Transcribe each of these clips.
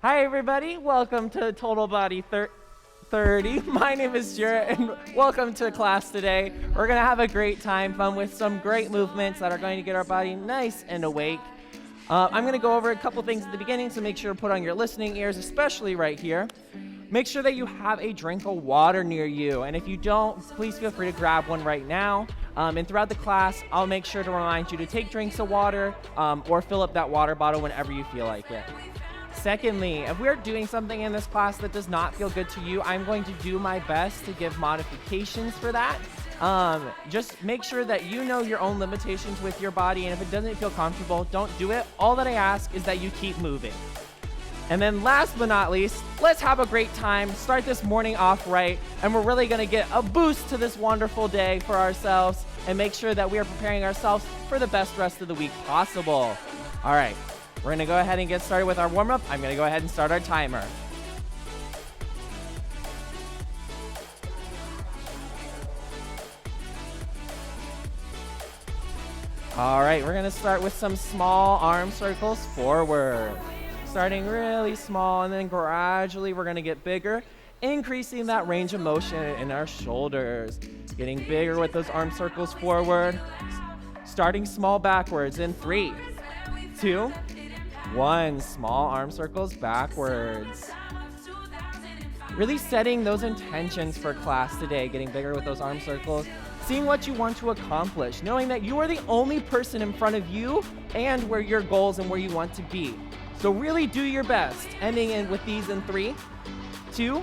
Hi everybody, welcome to Total Body 30. My name is Jarrett and welcome to class today. We're gonna have a great time, fun with some great movements that are going to get our body nice and awake. I'm gonna go over a couple things at the beginning, so make sure to put on your listening ears, especially right here. Make sure that you have a drink of water near you, and if you don't, please feel free to grab one right now. And throughout the class, I'll make sure to remind you to take drinks of water or fill up that water bottle whenever you feel like it. Secondly, if we're doing something in this class that does not feel good to you, I'm going to do my best to give modifications for that. Just make sure that you know your own limitations with your body, and if it doesn't feel comfortable, don't do it. All that I ask is that you keep moving. And then last but not least, let's have a great time, start this morning off right, and we're really gonna get a boost to this wonderful day for ourselves and make sure that we are preparing ourselves for the best rest of the week possible. All right. We're gonna go ahead and get started with our warm-up. I'm gonna go ahead and start our timer. All right, we're gonna start with some small arm circles forward. Starting really small, and then gradually we're gonna get bigger, increasing that range of motion in our shoulders. Getting bigger with those arm circles forward. Starting small backwards in 3, 2, 1, small arm circles backwards. Really setting those intentions for class today, getting bigger with those arm circles, seeing what you want to accomplish, knowing that you are the only person in front of you and where your goals and where you want to be. So really do your best, ending in with these in 3, 2,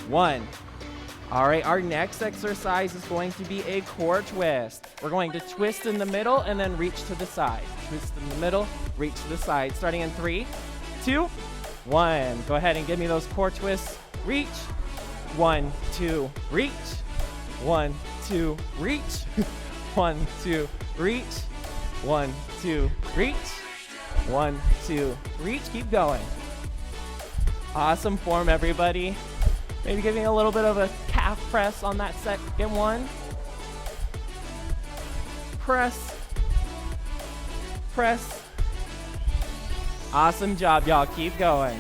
1. All right, our next exercise is going to be a core twist. We're going to twist in the middle and then reach to the side. Twist in the middle, reach to the side. Starting in 3, 2, 1. Go ahead and give me those core twists. Reach. 1, 2, reach. 1, 2, reach. 1, 2, reach. 1, 2, reach. 1, 2, reach. Keep going. Awesome form, everybody. Maybe giving a little bit of a calf press on that second one. Press. Press. Awesome job, y'all. Keep going.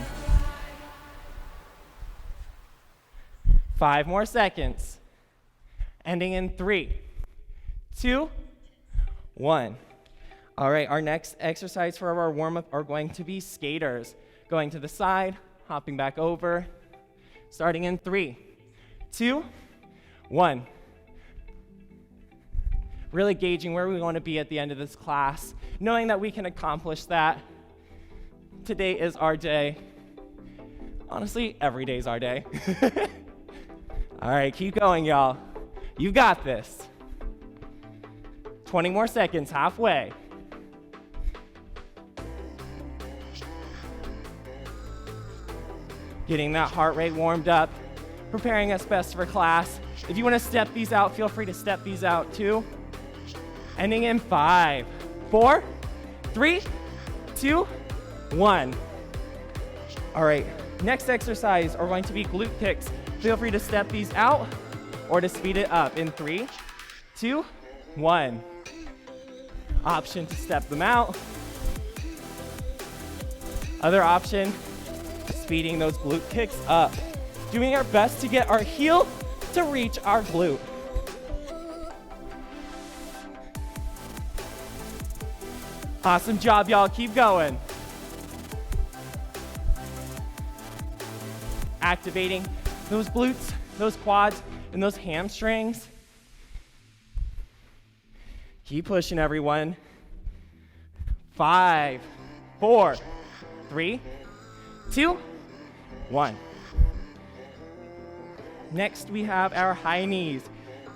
5 more seconds. Ending in 3, 2, 1. All right, our next exercise for our warm-up are going to be skaters. Going to the side, hopping back over. Starting in 3, 2, 1. Really gauging where we want to be at the end of this class, knowing that we can accomplish that. Today is our day. Honestly, every day is our day. All right, keep going, y'all. You got this. 20 more seconds, halfway. Getting that heart rate warmed up, preparing us best for class. If you want to step these out, feel free to step these out too. Ending in 5, 4, 3, 2, 1. All right, next exercise are going to be glute picks. Feel free to step these out or to speed it up in 3, 2, 1. Option to step them out. Other option, speeding those glute kicks up. Doing our best to get our heel to reach our glute. Awesome job, y'all. Keep going. Activating those glutes, those quads, and those hamstrings. Keep pushing, everyone. 5, 4, 3, 2, 1. Next, we have our high knees.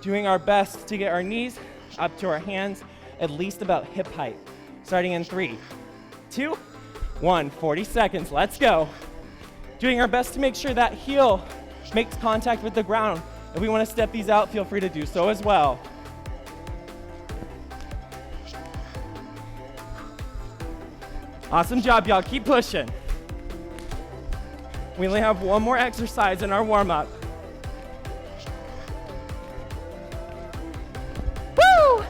Doing our best to get our knees up to our hands, at least about hip height. Starting in 3, 2, 1. 40 seconds. Let's go. Doing our best to make sure that heel makes contact with the ground. If we want to step these out, feel free to do so as well. Awesome job, y'all. Keep pushing. We only have one more exercise in our warm-up. Woo!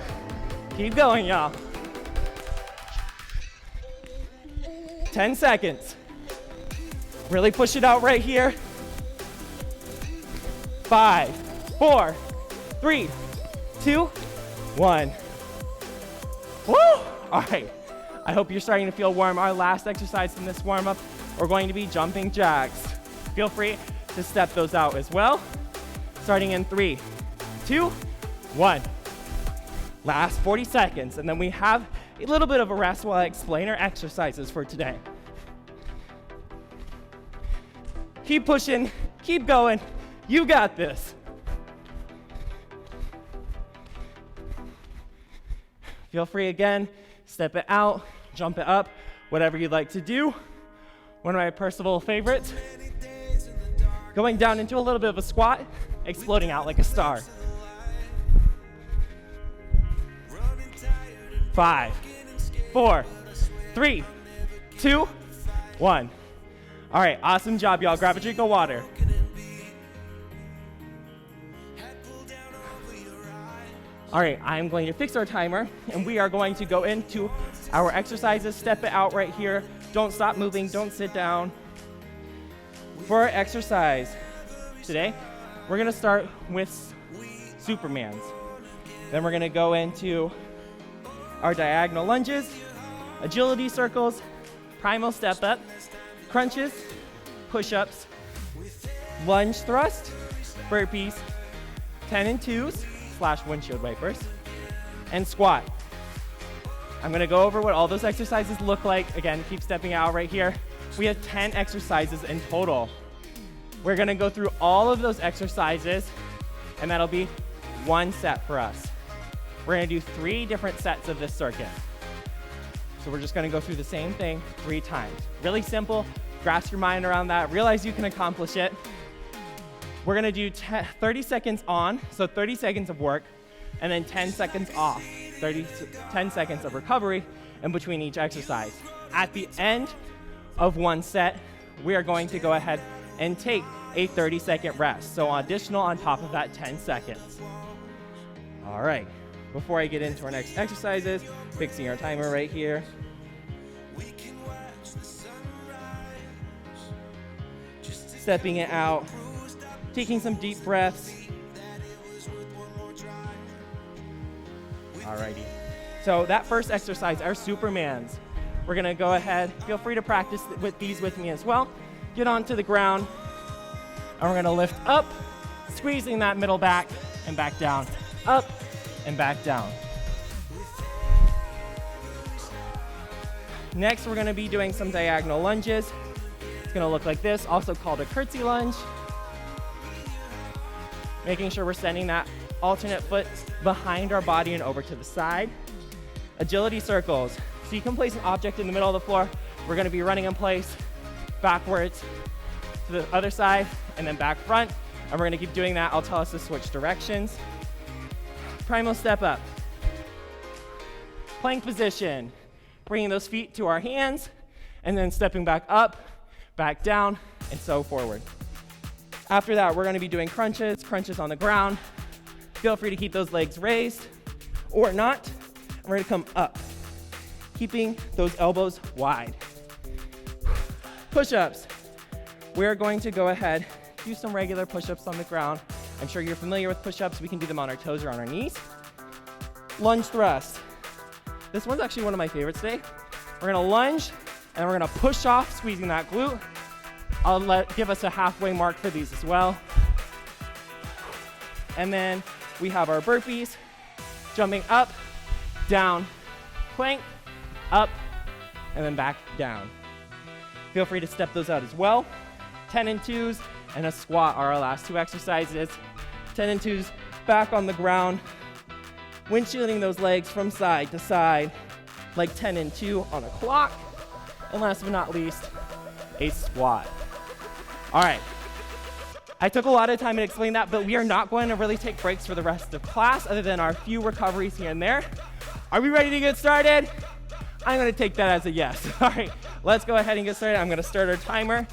Keep going, y'all. 10 seconds. Really push it out right here. 5, 4, 3, 2, 1. Woo! All right. I hope you're starting to feel warm. Our last exercise in this warm-up, we're going to be jumping jacks. Feel free to step those out as well. Starting in 3, 2, 1. Last 40 seconds, and then we have a little bit of a rest while I explain our exercises for today. Keep pushing, keep going. You got this. Feel free again, step it out, jump it up, whatever you'd like to do. One of my personal favorites, going down into a little bit of a squat, exploding out like a star. 5, 4, 3, 2, 1. All right, awesome job, y'all. Grab a drink of water. All right, I'm going to fix our timer, and we are going to go into our exercises. Step it out right here. Don't stop moving. Don't sit down. For our exercise today, we're going to start with Supermans. Then we're going to go into our diagonal lunges, agility circles, primal step up, crunches, push-ups, lunge thrust, burpees, 10 and 2s / windshield wipers, and squat. I'm going to go over what all those exercises look like. Again, keep stepping out right here. We have 10 exercises in total. We're going to go through all of those exercises, and that'll be one set for us. We're going to do 3 different sets of this circuit. So we're just going to go through the same thing 3 times. Really simple. Grasp your mind around that. Realize you can accomplish it. We're going to do 30 seconds on, so 30 seconds of work, and then 10 seconds off, 10 seconds of recovery in between each exercise. At the end of one set, we are going to go ahead and take a 30-second rest. So additional on top of that 10 seconds. All right. Before I get into our next exercises, fixing our timer right here. Stepping it out, taking some deep breaths. Alrighty. So that first exercise, our Supermans, we're gonna go ahead, feel free to practice with these with me as well. Get onto the ground, and we're gonna lift up, squeezing that middle back and back down, up and back down. Next, we're gonna be doing some diagonal lunges. It's gonna look like this, also called a curtsy lunge. Making sure we're sending that alternate foot behind our body and over to the side. Agility circles. So you can place an object in the middle of the floor. We're gonna be running in place, backwards to the other side, and then back front. And we're gonna keep doing that. I'll tell us to switch directions. Primal step up. Plank position. Bringing those feet to our hands, and then stepping back up, back down, and so forward. After that, we're gonna be doing crunches on the ground. Feel free to keep those legs raised, or not. And we're gonna come up, keeping those elbows wide. Push-ups. We're going to go ahead, do some regular push-ups on the ground. I'm sure you're familiar with push-ups. We can do them on our toes or on our knees. Lunge thrust. This one's actually one of my favorites today. We're gonna lunge, and we're gonna push off, squeezing that glute. I'll give us a halfway mark for these as well. And then we have our burpees, jumping up, down, plank, up, and then back down. Feel free to step those out as well. 10 and 2s and a squat are our last 2 exercises. 10 and 2s back on the ground, windshielding those legs from side to side, like 10 and 2 on a clock. And last but not least, a squat. All right, I took a lot of time to explain that, but we are not going to really take breaks for the rest of class other than our few recoveries here and there. Are we ready to get started? I'm gonna take that as a yes. All right, let's go ahead and get started. I'm gonna start our timer.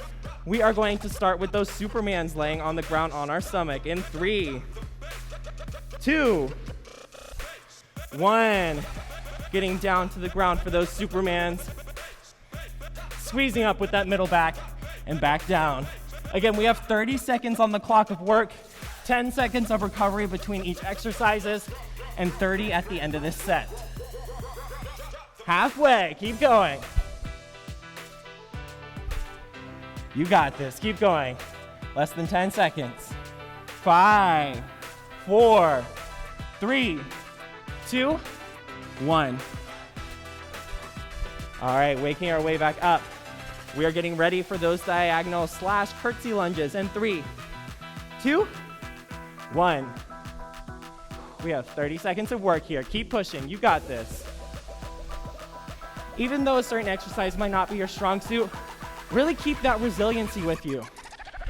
We are going to start with those Supermans laying on the ground on our stomach in 3, 2, 1. Getting down to the ground for those Supermans. Squeezing up with that middle back and back down. Again, we have 30 seconds on the clock of work, 10 seconds of recovery between each exercises, and 30 at the end of this set. Halfway, keep going. You got this, keep going. Less than 10 seconds. 5, 4, 3, 2, 1. All right, waking our way back up. We are getting ready for those diagonal / curtsy lunges in 3, 2, 1. We have 30 seconds of work here. Keep pushing, you got this. Even though a certain exercise might not be your strong suit, really keep that resiliency with you.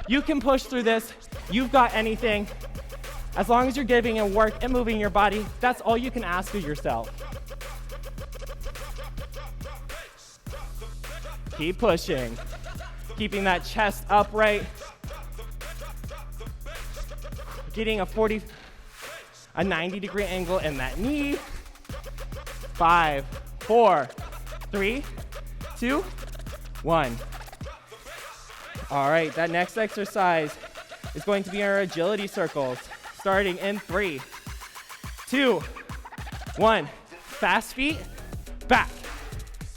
You can push through this, you've got anything. As long as you're giving it work and moving your body, that's all you can ask of yourself. Keep pushing. Keeping that chest upright. Getting a 90-degree angle in that knee. 5, 4, 3, 2, 1. All right, that next exercise is going to be our agility circles, starting in 3, 2, 1. Fast feet, back,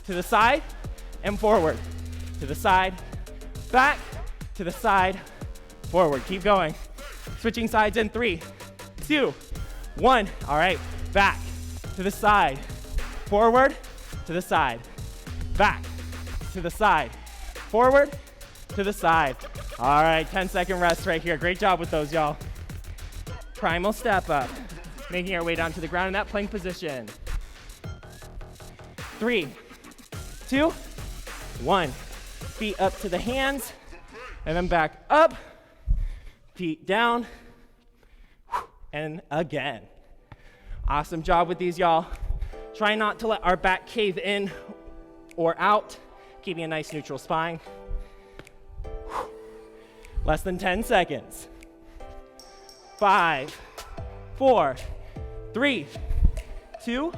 to the side, and forward. To the side, back, to the side, forward. Keep going. Switching sides in 3, 2, 1. All right, back, to the side, forward, to the side, back, to the side, forward, to the side. All right, 10-second rest right here. Great job with those, y'all. Primal step up. Making our way down to the ground in that plank position. 3, 2, 1. Feet up to the hands, and then back up. Feet down, and again. Awesome job with these, y'all. Try not to let our back cave in or out, keeping a nice neutral spine. Less than 10 seconds. 5, 4, 3, 2,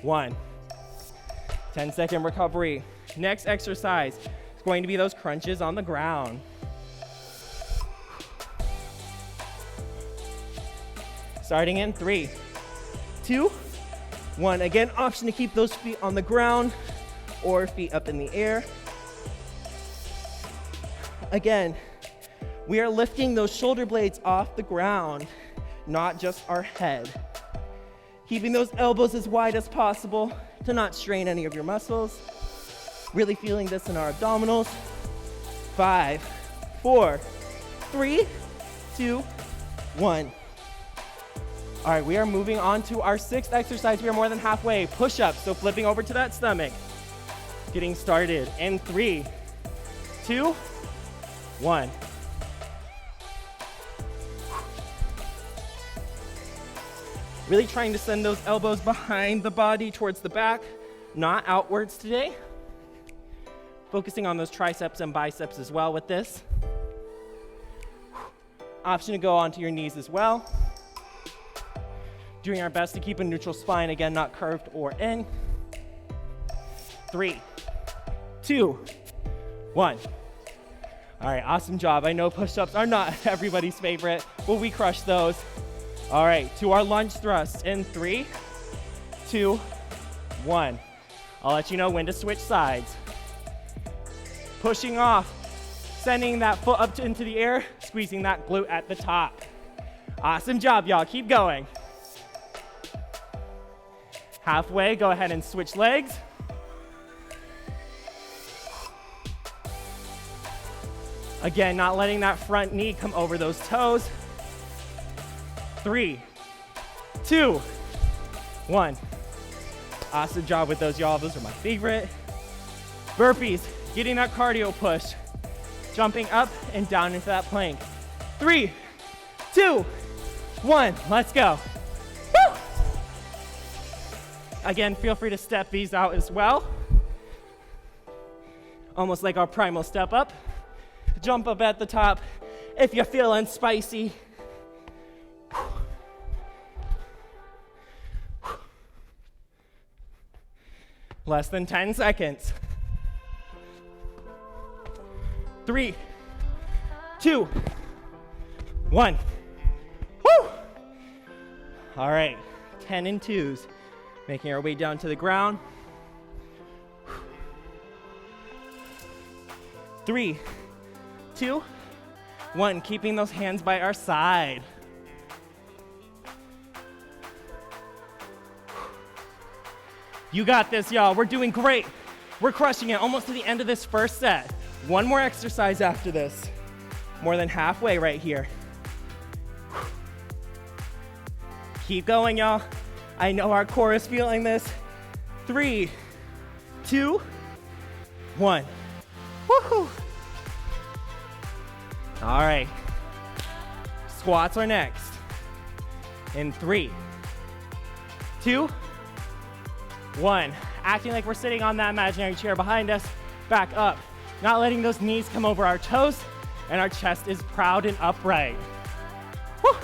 1. 10-second recovery. Next exercise is going to be those crunches on the ground. Starting in 3, 2, 1. Again, option to keep those feet on the ground or feet up in the air. Again, we are lifting those shoulder blades off the ground, not just our head. Keeping those elbows as wide as possible to not strain any of your muscles. Really feeling this in our abdominals. 5, 4, 3, 2, 1. All right, we are moving on to our 6th exercise. We are more than halfway. Push-ups, so flipping over to that stomach. Getting started in 3, 2, 1. Really trying to send those elbows behind the body towards the back, not outwards today. Focusing on those triceps and biceps as well with this. Option to go onto your knees as well. Doing our best to keep a neutral spine, again, not curved or in. 3, 2, 1. All right, awesome job. I know push-ups are not everybody's favorite, but we crushed those. All right, to our lunge thrust in 3, 2, 1. I'll let you know when to switch sides. Pushing off, sending that foot up into the air, squeezing that glute at the top. Awesome job, y'all. Keep going. Halfway, go ahead and switch legs. Again, not letting that front knee come over those toes. 3, 2, 1. Awesome job with those, y'all. Those are my favorite. Burpees, getting that cardio push. Jumping up and down into that plank. 3, 2, 1. Let's go. Woo! Again, feel free to step these out as well. Almost like our primal step up. Jump up at the top if you're feeling spicy. Less than 10 seconds. 3, 2, 1. Woo! All right, 10 and 2s. Making our way down to the ground. 3, 2, 1. Keeping those hands by our side. You got this, y'all. We're doing great. We're crushing it, almost to the end of this first set. One more exercise after this. More than halfway right here. Keep going, y'all. I know our core is feeling this. 3, 2, 1. Woohoo! All right. Squats are next. In 3, 2, 1. Acting like we're sitting on that imaginary chair behind us. Back up. Not letting those knees come over our toes, and our chest is proud and upright. Woo!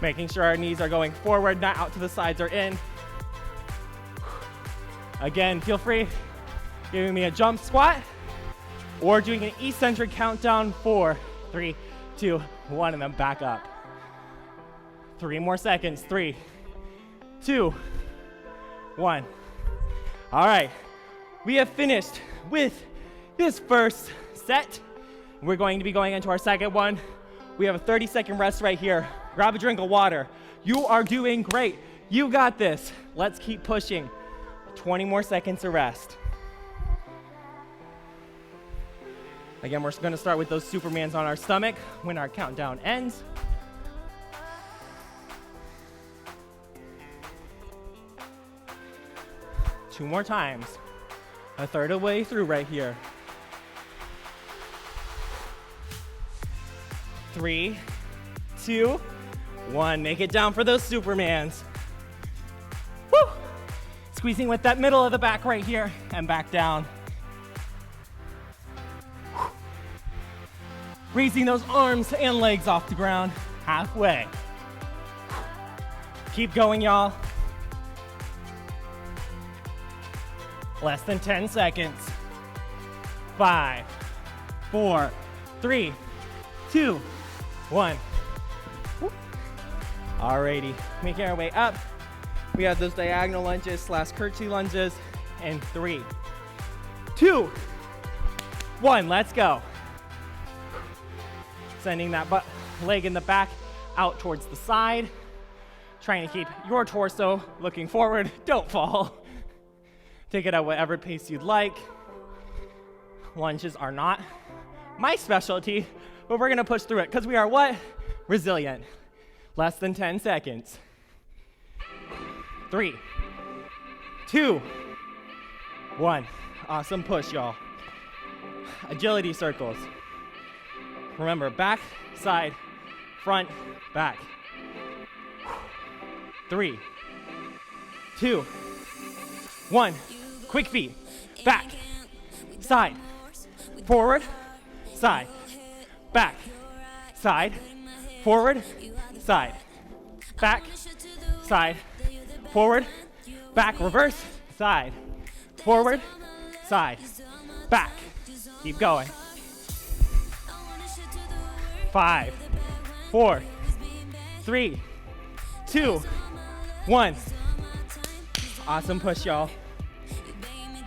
Making sure our knees are going forward, not out to the sides or in. Again, feel free giving me a jump squat or doing an eccentric countdown. 4, 3, 2, 1, and then back up. 3 more seconds. 3, 2, 1. All right, we have finished with this first set. We're going to be going into our second one. We have a 30-second rest right here. Grab a drink of water. You are doing great. You got this. Let's keep pushing. 20 more seconds of rest. Again, we're going to start with those Supermans on our stomach when our countdown ends. Two more times. A third of the way through right here. 3, 2, 1. Make it down for those Supermans. Woo! Squeezing with that middle of the back right here and back down. Raising those arms and legs off the ground halfway. Keep going, y'all. Less than 10 seconds. 5, 4, 3, 2, 1. Alrighty, making our way up. We have those diagonal lunges / curtsy lunges. In 3, 2, 1, let's go. Sending that leg in the back out towards the side. Trying to keep your torso looking forward. Don't fall. Take it at whatever pace you'd like. Lunges are not my specialty, but we're gonna push through it because we are what? Resilient. Less than 10 seconds. 3, 2, 1. Awesome push, y'all. Agility circles. Remember, back, side, front, back. 3, 2, 1. Quick feet. Back, side, forward, side, back, side, forward, side, back, side, forward, back, reverse, side, forward, side, back. Keep going. 5, 4, 3, 2, 1. Awesome push, y'all.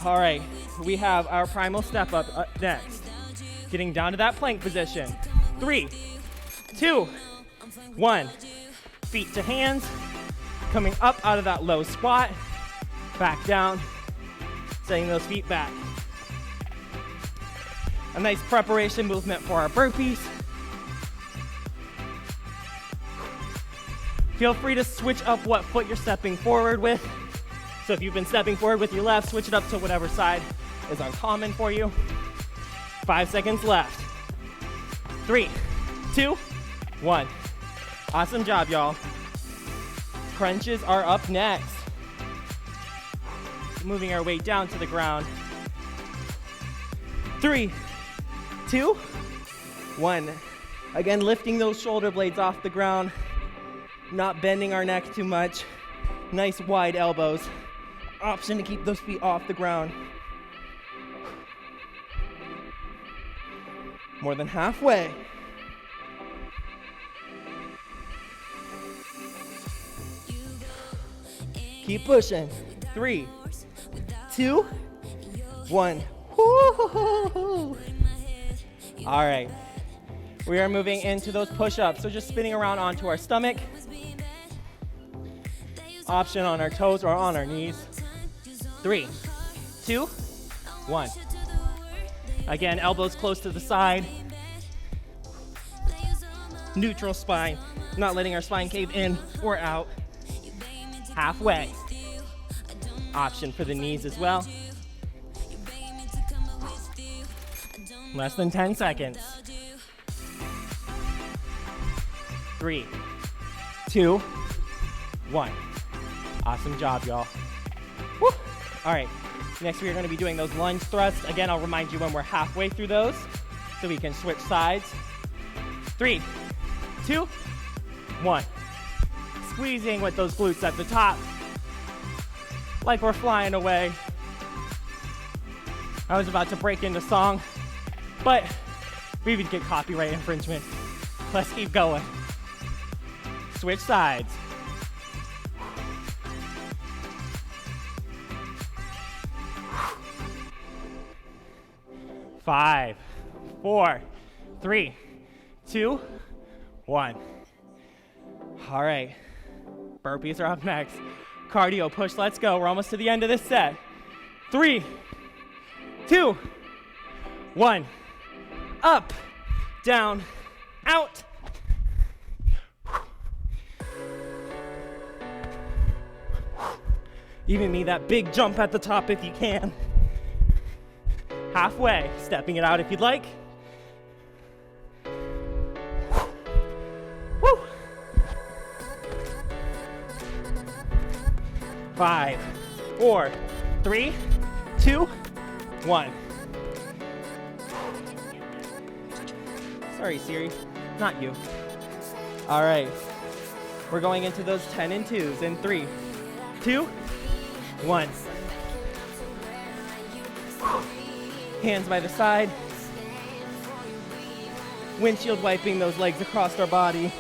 All right, we have our Primal Step Up next. Getting down to that plank position. 3, 2, 1. Feet to hands. Coming up out of that low squat. Back down. Setting those feet back. A nice preparation movement for our burpees. Feel free to switch up what foot you're stepping forward with. So if you've been stepping forward with your left, switch it up to whatever side is uncommon for you. 5 seconds left. 3, 2, 1. Awesome job, y'all. Crunches are up next. Moving our way down to the ground. 3, 2, 1. Again, lifting those shoulder blades off the ground. Not bending our neck too much. Nice wide elbows. Option to keep those feet off the ground. More than halfway. Keep pushing. 3, 2, 1. Woo-hoo-hoo-hoo. All right. We are moving into those push-ups. So just spinning around onto our stomach. Option on our toes or on our knees. 3, 2, 1. Again, elbows close to the side. Neutral spine. Not letting our spine cave in or out. Halfway. Option for the knees as well. Less than 10 seconds. 3, 2, 1. Awesome job, y'all. Woo. All right, next we are going to be doing those lunge thrusts. Again, I'll remind you when we're halfway through those so we can switch sides. 3, 2, 1. Squeezing with those glutes at the top, like we're flying away. I was about to break into song, but we would get copyright infringement. Let's keep going. Switch sides. Five, 4, 3, 2, 1. All right, burpees are up next. Cardio push, let's go. We're almost to the end of this set. 3, 2, 1. Up, down, out. Even me that big jump at the top if you can. Halfway, stepping it out if you'd like. Woo. 5, 4, 3, 2, 1. Sorry, Siri, not you. All right, we're going into those 10 and 2s in 3, 2, 1. Hands by the side. Windshield wiping those legs across our body.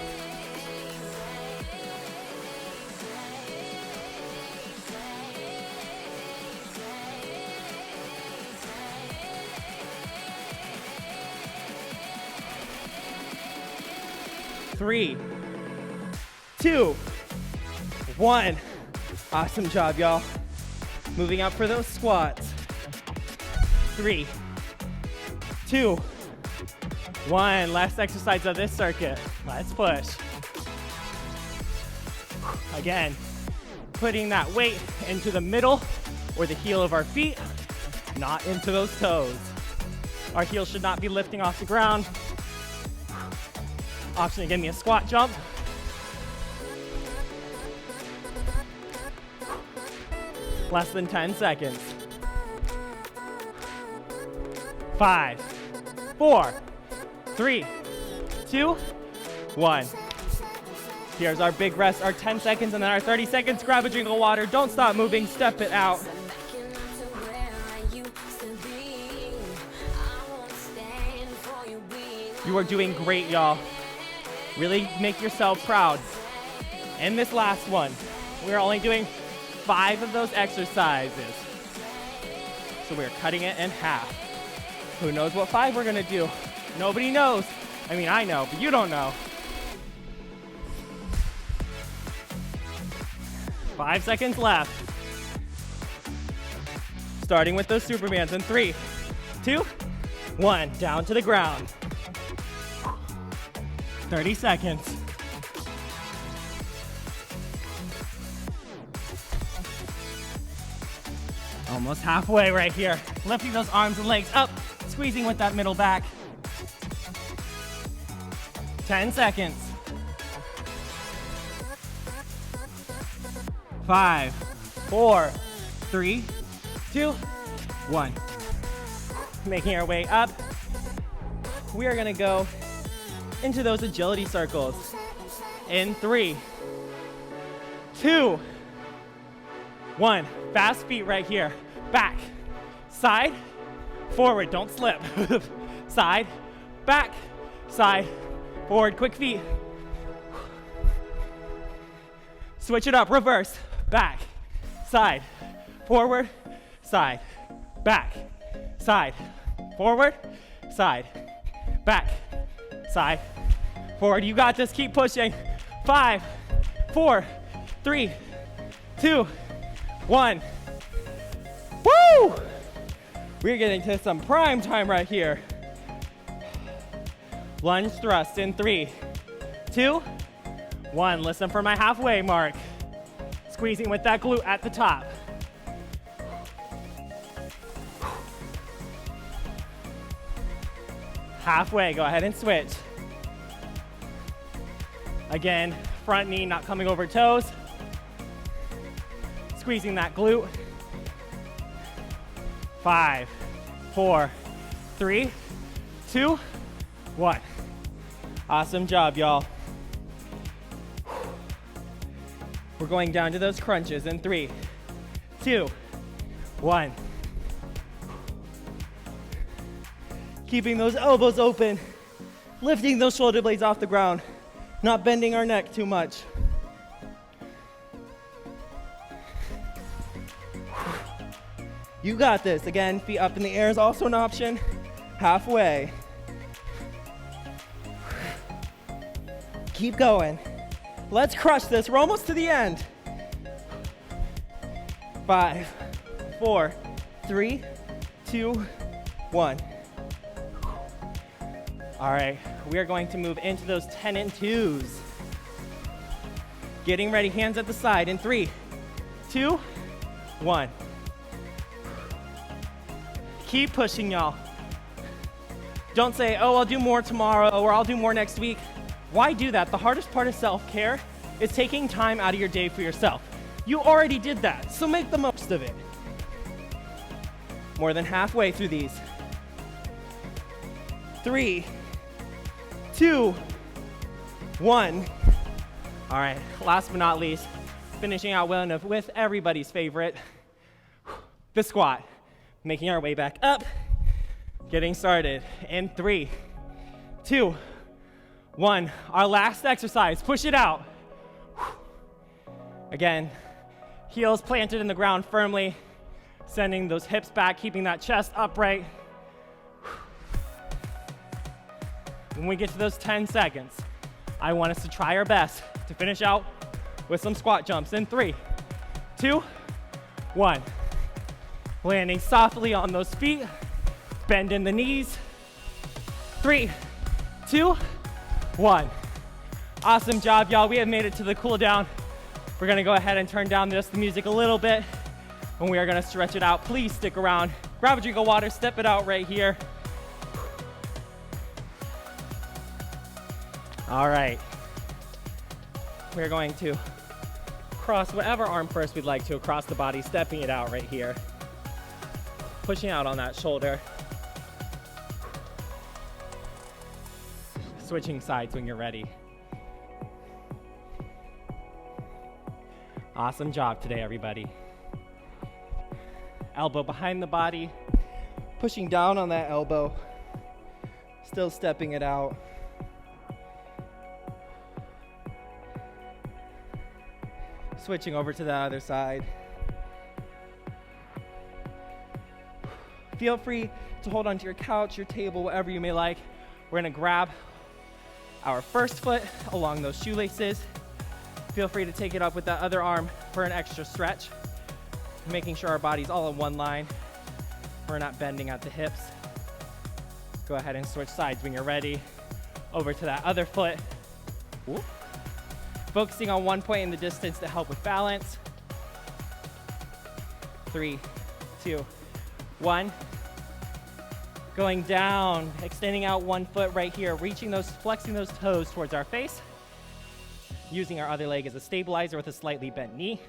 Three, 2, 1. Awesome job, y'all. Moving up for those squats. 3, 2, 1. Last exercise of this circuit. Let's push. Again, putting that weight into the middle or the heel of our feet, not into those toes. Our heels should not be lifting off the ground. Option to give me a squat jump. Less than 10 seconds. 5, 4, 3, 2, 1. Here's our big rest, our 10 seconds and then our 30 seconds. Grab a drink of water. Don't stop moving. Step it out. You are doing great, y'all. Really make yourself proud. In this last one, we're only doing 5 of those exercises. So we're cutting it in half. Who knows what 5 we're gonna do? Nobody knows. I mean, I know, but you don't know. 5 seconds left. Starting with those Supermans in 3, 2, 1. Down to the ground. 30 seconds. Almost halfway right here. Lifting those arms and legs up, squeezing with that middle back. 10 seconds. 5, 4, 3, 2, 1. Making our way up. We are gonna go into those agility circles. In 3, 2, 1. Fast feet right here. Back, side, forward, don't slip. Side, back, side, forward, quick feet. Switch it up, reverse, back, side, forward, side, back, side, forward, side, back, side, forward. You got this, keep pushing. 5, 4, 3, 2, 1. Woo! We're getting to some prime time right here. Lunge thrust in 3, 2, 1. Listen for my halfway mark. Squeezing with that glute at the top. Halfway, go ahead and switch. Again, front knee not coming over toes. Squeezing that glute. 5, 4, 3, 2, 1. Awesome job, y'all. We're going down to those crunches in 3, 2, 1. Keeping those elbows open, lifting those shoulder blades off the ground, not bending our neck too much. You got this. Again, feet up in the air is also an option. Halfway. Keep going. Let's crush this. We're almost to the end. 5, 4, 3, 2, 1. All right, we are going to move into those 10 and 2s. Getting ready, hands at the side in 3, 2, 1. Keep pushing, y'all. Don't say, oh, I'll do more tomorrow or I'll do more next week. Why do that? The hardest part of self-care is taking time out of your day for yourself. You already did that, so make the most of it. More than halfway through these. 3, 2, 1. All right, last but not least, finishing out well enough with everybody's favorite, the squat. Making our way back up, getting started in 3, 2, 1. Our last exercise, push it out. Again, heels planted in the ground firmly, sending those hips back, keeping that chest upright. When we get to those 10 seconds, I want us to try our best to finish out with some squat jumps in 3, 2, 1. Landing softly on those feet, bend in the knees. 3, 2, 1. Awesome job, y'all. We have made it to the cool down. We're gonna go ahead and turn down just the music a little bit, and we are gonna stretch it out. Please stick around. Grab a drink of water, step it out right here. All right. We're going to cross whatever arm first we'd like to across the body, stepping it out right here. Pushing out on that shoulder. Switching sides when you're ready. Awesome job today, everybody. Elbow behind the body, pushing down on that elbow, still stepping it out. Switching over to the other side. Feel free to hold onto your couch, your table, whatever you may like. We're gonna grab our first foot along those shoelaces. Feel free to take it up with that other arm for an extra stretch, making sure our body's all in one line. We're not bending at the hips. Go ahead and switch sides when you're ready. Over to that other foot. Ooh. Focusing on one point in the distance to help with balance. 3, 2, 1. Going down, extending out one foot right here, reaching those, flexing those toes towards our face. Using our other leg as a stabilizer with a slightly bent knee.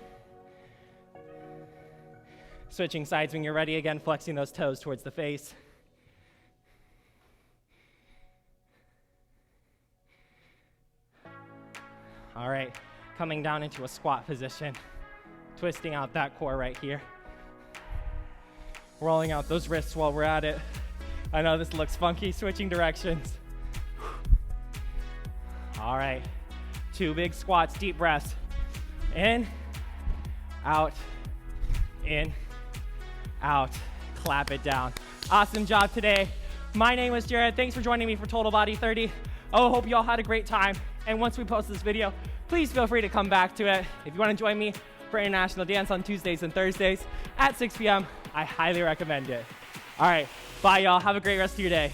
Switching sides when you're ready, again, flexing those toes towards the face. All right, coming down into a squat position, twisting out that core right here. Rolling out those wrists while we're at it. I know this looks funky, switching directions. All right, 2 big squats, deep breaths. In, out, in, out. Clap it down. Awesome job today. My name is Jarrett. Thanks for joining me for Total Body 30. Oh, hope you all had a great time. And once we post this video, please feel free to come back to it. If you want to join me for International Dance on Tuesdays and Thursdays at 6 p.m., I highly recommend it. All right, bye y'all. Have a great rest of your day.